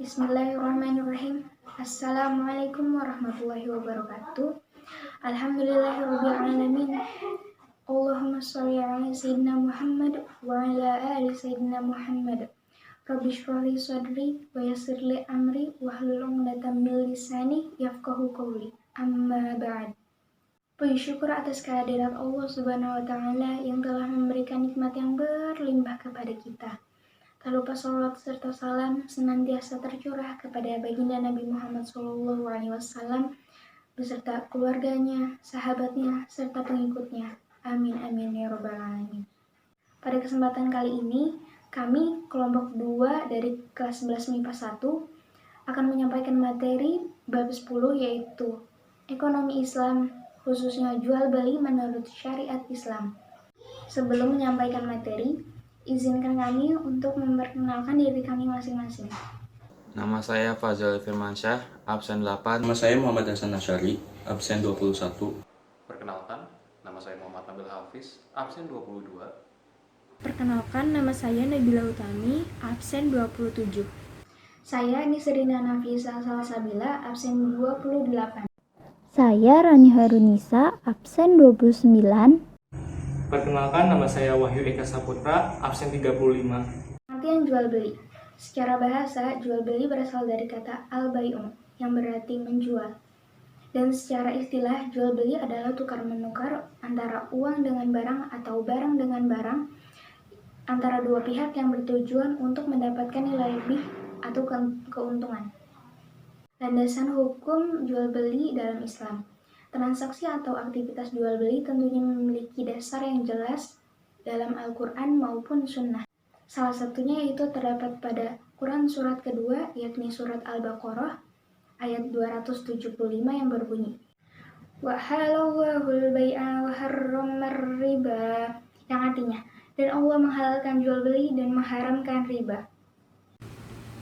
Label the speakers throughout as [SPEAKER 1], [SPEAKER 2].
[SPEAKER 1] Bismillahirrahmanirrahim. Assalamualaikum warahmatullahi wabarakatuh. Alhamdulillahirabbil alamin. Allahumma shalli ala sayyidina Muhammad wa ala ali sayyidina Muhammad. Rabbi shrah li sadri wa yassir li amri wahlul 'uqdatam min lisani yafqahu qawli. Amma ba'd. Puji syukur atas kehadirat Allah Subhanahu wa taala yang telah memberikan nikmat yang berlimpah kepada kita. Tak lupa salawat serta salam senantiasa tercurah kepada baginda Nabi Muhammad SAW beserta keluarganya, sahabatnya, serta pengikutnya. Amin amin ya robbal alamin. Pada kesempatan kali ini, kami kelompok 2 dari kelas 11 MIPA 1 akan menyampaikan materi bab 10 yaitu ekonomi Islam, khususnya jual beli menurut syariat Islam. Sebelum menyampaikan materi, izinkan kami untuk memperkenalkan diri kami masing-masing.
[SPEAKER 2] Nama saya Fazal Firmansyah, absen 8.
[SPEAKER 3] Nama saya Muhammad Hasan Asyari, absen 21.
[SPEAKER 4] Perkenalkan, nama saya Muhammad Nabil Hafiz, absen 22.
[SPEAKER 5] Perkenalkan, nama saya Nabila Utami, absen 27.
[SPEAKER 1] Saya Nisrina Nafisa Salsabila, absen 28.
[SPEAKER 6] Saya Rani Harunisa, absen 29.
[SPEAKER 7] Perkenalkan, nama saya Wahyu Eka Saputra, absen 35.
[SPEAKER 1] Pengertian jual beli. Secara bahasa, jual beli berasal dari kata al-bai'u yang berarti menjual. Dan secara istilah, jual beli adalah tukar menukar antara uang dengan barang atau barang dengan barang antara dua pihak yang bertujuan untuk mendapatkan nilai lebih atau keuntungan. Landasan hukum jual beli dalam Islam. Transaksi atau aktivitas jual beli tentunya memiliki dasar yang jelas dalam Al-Quran maupun Sunnah. Salah satunya yaitu terdapat pada Quran surat kedua, yakni surat Al-Baqarah ayat 275 yang berbunyi, wa halallahul bai'a wa harramar riba, yang artinya, dan Allah menghalalkan jual beli dan mengharamkan riba.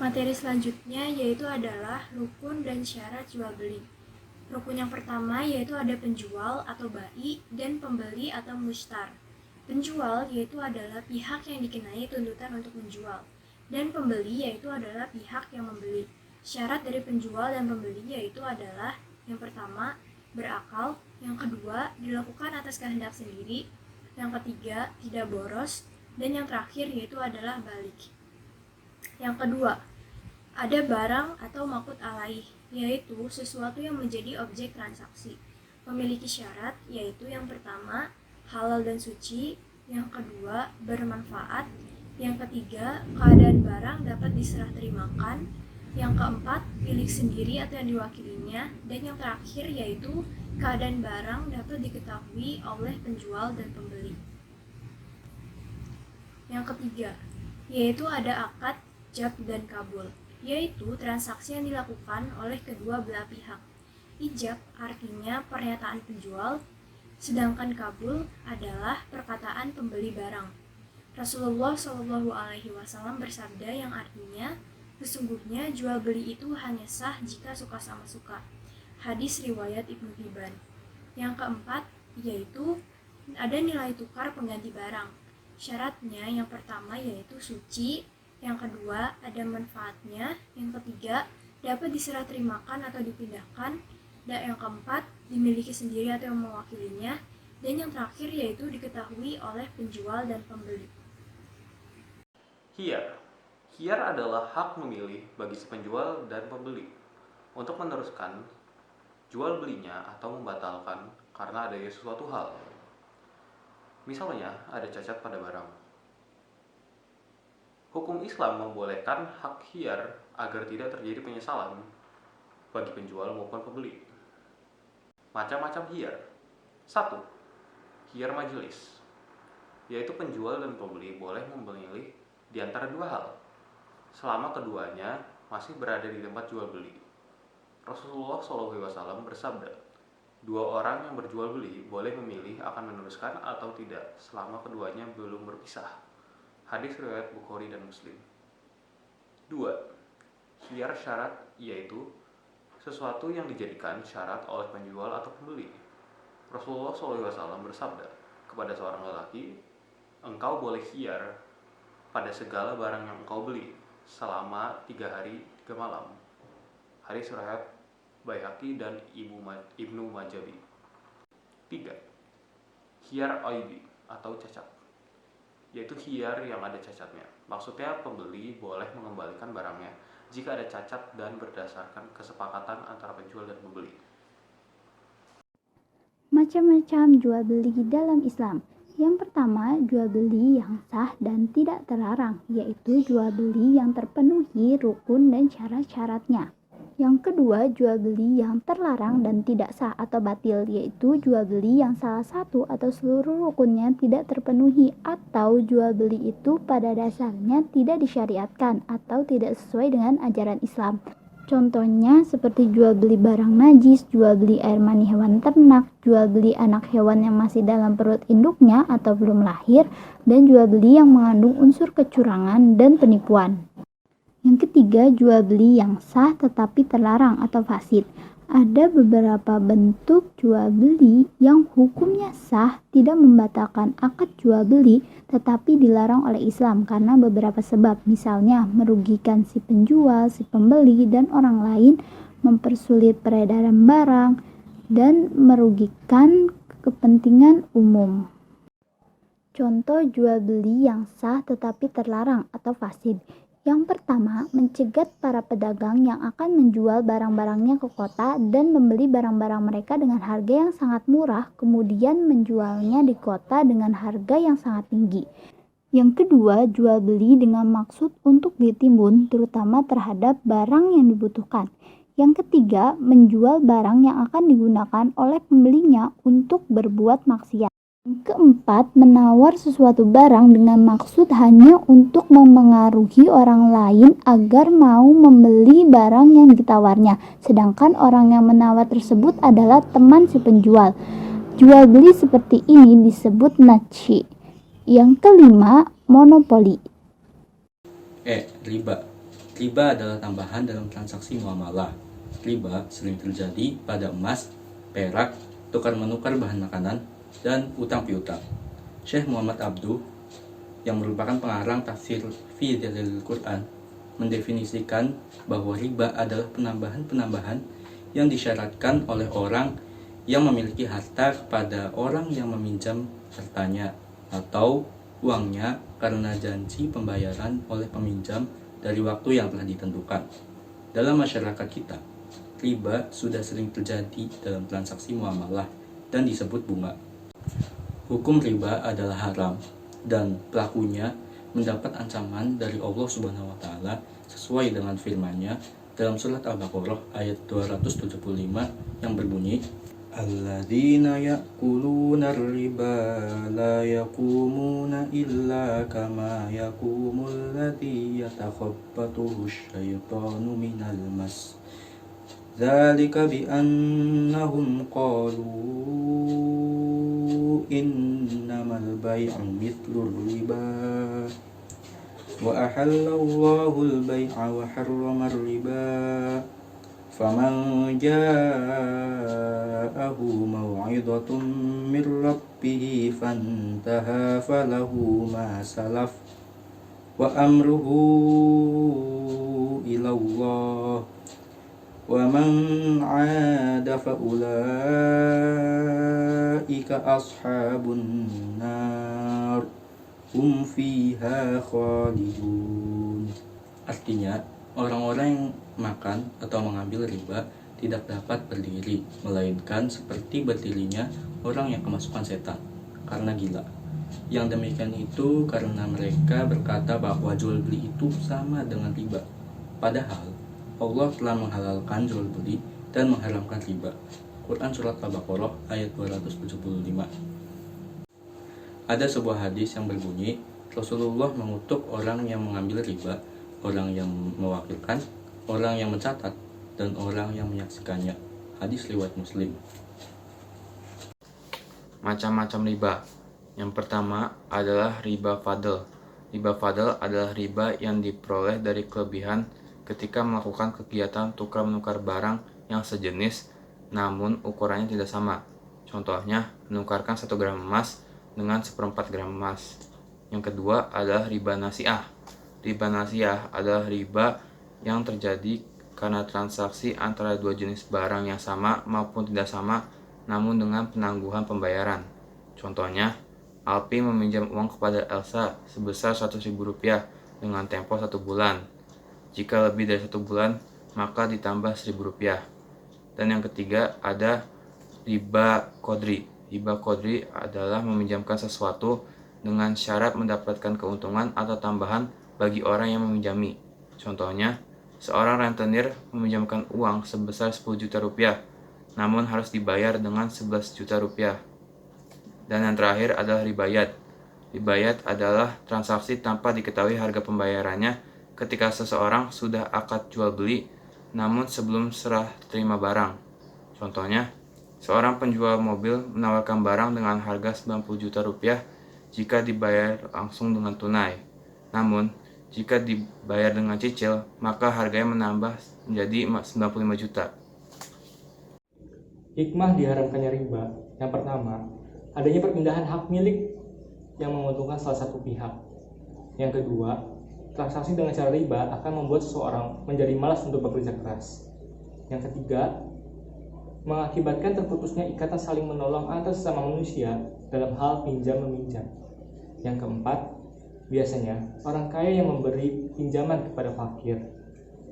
[SPEAKER 5] Materi selanjutnya yaitu adalah rukun dan syarat jual beli. Rukun yang pertama yaitu ada penjual atau bai dan pembeli atau mushtar. Penjual yaitu adalah pihak yang dikenai tuntutan untuk menjual, dan pembeli yaitu adalah pihak yang membeli. Syarat dari penjual dan pembeli yaitu adalah yang pertama, berakal, yang kedua, dilakukan atas kehendak sendiri, yang ketiga, tidak boros, dan yang terakhir yaitu adalah balik. Yang kedua, ada barang atau makut alaih, yaitu sesuatu yang menjadi objek transaksi. Memiliki syarat, yaitu yang pertama, halal dan suci, yang kedua, bermanfaat, yang ketiga, keadaan barang dapat diserah terimakan, yang keempat, milik sendiri atau yang diwakilinya, dan yang terakhir yaitu keadaan barang dapat diketahui oleh penjual dan pembeli. Yang ketiga, yaitu ada akad, jab, dan kabul, yaitu transaksi yang dilakukan oleh kedua belah pihak. Ijab artinya pernyataan penjual, sedangkan kabul adalah perkataan pembeli barang. Rasulullah SAW bersabda yang artinya, sesungguhnya jual beli itu hanya sah jika suka sama suka. Hadis riwayat Ibnu Hibban. Yang keempat, yaitu ada nilai tukar pengganti barang. Syaratnya yang pertama yaitu suci, yang kedua ada manfaatnya, yang ketiga dapat diserah terimakan atau dipindahkan, dan yang keempat dimiliki sendiri atau yang mewakilinya, dan yang terakhir yaitu diketahui oleh penjual dan pembeli.
[SPEAKER 4] Khiyar. Khiyar adalah hak memilih bagi si penjual dan pembeli untuk meneruskan jual belinya atau membatalkan karena adanya sesuatu hal. Misalnya, ada cacat pada barang. Hukum Islam membolehkan hak khiyar agar tidak terjadi penyesalan bagi penjual maupun pembeli. Macam-macam khiyar. 1. Khiyar majelis, yaitu penjual dan pembeli boleh memilih di antara dua hal, selama keduanya masih berada di tempat jual beli. Rasulullah SAW bersabda, dua orang yang berjual beli boleh memilih akan meneruskan atau tidak selama keduanya belum berpisah. Hadis riwayat Bukhari dan Muslim. 2. Khiyar syarat, yaitu sesuatu yang dijadikan syarat oleh penjual atau pembeli. Rasulullah SAW bersabda kepada seorang lelaki, engkau boleh khiyar pada segala barang yang engkau beli selama 3 hari 3 malam. Hadis riwayat Baihaqi dan Ibnu Majabi. 3. Khiyar aibi atau cacat, yaitu khiyar yang ada cacatnya. Maksudnya pembeli boleh mengembalikan barangnya jika ada cacat dan berdasarkan kesepakatan antara penjual dan pembeli.
[SPEAKER 6] Macam-macam jual beli dalam Islam. Yang pertama, jual beli yang sah dan tidak terlarang, yaitu jual beli yang terpenuhi rukun dan syarat-syaratnya. Yang kedua, jual beli yang terlarang dan tidak sah atau batil, yaitu jual beli yang salah satu atau seluruh rukunnya tidak terpenuhi, atau jual beli itu pada dasarnya tidak disyariatkan atau tidak sesuai dengan ajaran Islam. Contohnya seperti jual beli barang najis, jual beli air mani hewan ternak, jual beli anak hewan yang masih dalam perut induknya atau belum lahir, dan jual beli yang mengandung unsur kecurangan dan penipuan. Yang ketiga, jual beli yang sah tetapi terlarang atau fasid. Ada beberapa bentuk jual beli yang hukumnya sah, tidak membatalkan akad jual beli, tetapi dilarang oleh Islam karena beberapa sebab. Misalnya, merugikan si penjual, si pembeli, dan orang lain, mempersulit peredaran barang, dan merugikan kepentingan umum. Contoh jual beli yang sah tetapi terlarang atau fasid. Yang pertama, mencegat para pedagang yang akan menjual barang-barangnya ke kota dan membeli barang-barang mereka dengan harga yang sangat murah, kemudian menjualnya di kota dengan harga yang sangat tinggi. Yang kedua, jual beli dengan maksud untuk ditimbun, terutama terhadap barang yang dibutuhkan. Yang ketiga, menjual barang yang akan digunakan oleh pembelinya untuk berbuat maksiat. Yang keempat, menawar sesuatu barang dengan maksud hanya untuk memengaruhi orang lain agar mau membeli barang yang ditawarnya, sedangkan orang yang menawar tersebut adalah teman si penjual. Jual beli seperti ini disebut najshi. Yang kelima, monopoli.
[SPEAKER 3] Riba. Riba adalah tambahan dalam transaksi muamalah. Riba sering terjadi pada emas, perak, tukar-menukar bahan makanan, dan utang piutang. Syekh Muhammad Abduh, yang merupakan pengarang tafsir fi Dalil Quran, mendefinisikan bahwa riba adalah penambahan-penambahan yang disyaratkan oleh orang yang memiliki harta kepada orang yang meminjam hartanya atau uangnya karena janji pembayaran oleh peminjam dari waktu yang telah ditentukan. Dalam masyarakat kita, riba sudah sering terjadi dalam transaksi muamalah dan disebut bunga. Hukum riba adalah haram dan pelakunya mendapat ancaman dari Allah Subhanahu wa taala sesuai dengan firman-Nya dalam surat Al-Baqarah ayat 275 yang berbunyi, Alladzina ya'kuluna riba la yaqumuna illa kama yaqumul ladzi yatakhabbatuhu asyaitanu minal mas. Dzalika bi annahum qalu innamal bai'u mithlur riba wa ahallallahu al-bai'a wa harrama ar-riba faman ja'ahu maw'idhatun min rabbih fantaha falahu ma salaf wa amruhu ila Allah wa man 'ada fa ulaika ashabun nar hum fiha khalidun. Artinya, orang-orang yang makan atau mengambil riba tidak dapat berdiri, melainkan seperti berdirinya orang yang kemasukan setan karena gila. Yang demikian itu karena mereka berkata bahwa jual beli itu sama dengan riba. Padahal Allah telah menghalalkan jual beli dan mengharamkan riba. Quran Surat Al-Baqarah ayat 275. Ada sebuah hadis yang berbunyi, Rasulullah mengutuk orang yang mengambil riba, orang yang mewakilkan, orang yang mencatat, dan orang yang menyaksikannya. Hadis riwayat Muslim.
[SPEAKER 2] Macam-macam riba. Yang pertama adalah riba fadl. Riba fadl adalah riba yang diperoleh dari kelebihan ketika melakukan kegiatan tukar-menukar barang yang sejenis namun ukurannya tidak sama. Contohnya, menukarkan 1 gram emas dengan 1/4 gram emas. Yang kedua adalah riba nasi'ah. Riba nasi'ah adalah riba yang terjadi karena transaksi antara dua jenis barang yang sama maupun tidak sama namun dengan penangguhan pembayaran. Contohnya, Alpi meminjam uang kepada Elsa sebesar Rp100.000 dengan tempo 1 bulan. Jika lebih dari 1 bulan, maka ditambah Rp1.000. Dan yang ketiga ada riba qadri. Riba qadri adalah meminjamkan sesuatu dengan syarat mendapatkan keuntungan atau tambahan bagi orang yang meminjami. Contohnya, seorang rentenir meminjamkan uang sebesar Rp10 juta, namun harus dibayar dengan Rp11 juta. Dan yang terakhir adalah ribayat. Ribayat adalah transaksi tanpa diketahui harga pembayarannya ketika seseorang sudah akad jual beli namun sebelum serah terima barang. Contohnya, seorang penjual mobil menawarkan barang dengan harga Rp90 juta jika dibayar langsung dengan tunai. Namun, jika dibayar dengan cicil, maka harganya menambah menjadi Rp95 juta.
[SPEAKER 7] Hikmah diharamkannya riba. Yang pertama, adanya perpindahan hak milik yang menguntungkan salah satu pihak. Yang kedua, transaksi dengan cara riba akan membuat seseorang menjadi malas untuk bekerja keras. Yang ketiga, mengakibatkan terputusnya ikatan saling menolong antar sesama manusia dalam hal pinjam-meminjam. Yang keempat, biasanya orang kaya yang memberi pinjaman kepada fakir.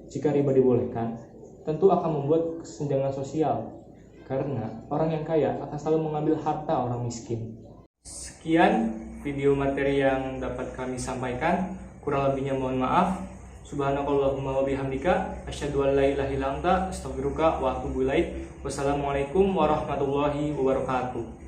[SPEAKER 7] Jika riba dibolehkan, tentu akan membuat kesenjangan sosial, karena orang yang kaya akan selalu mengambil harta orang miskin. Sekian video materi yang dapat kami sampaikan. Kurang lebihnya mohon maaf. Subhanakallahumma wa bihamdika asyhadu an la ilaha illa anta astaghfiruka wa atubu ilaik. Wassalamualaikum warahmatullahi wabarakatuh.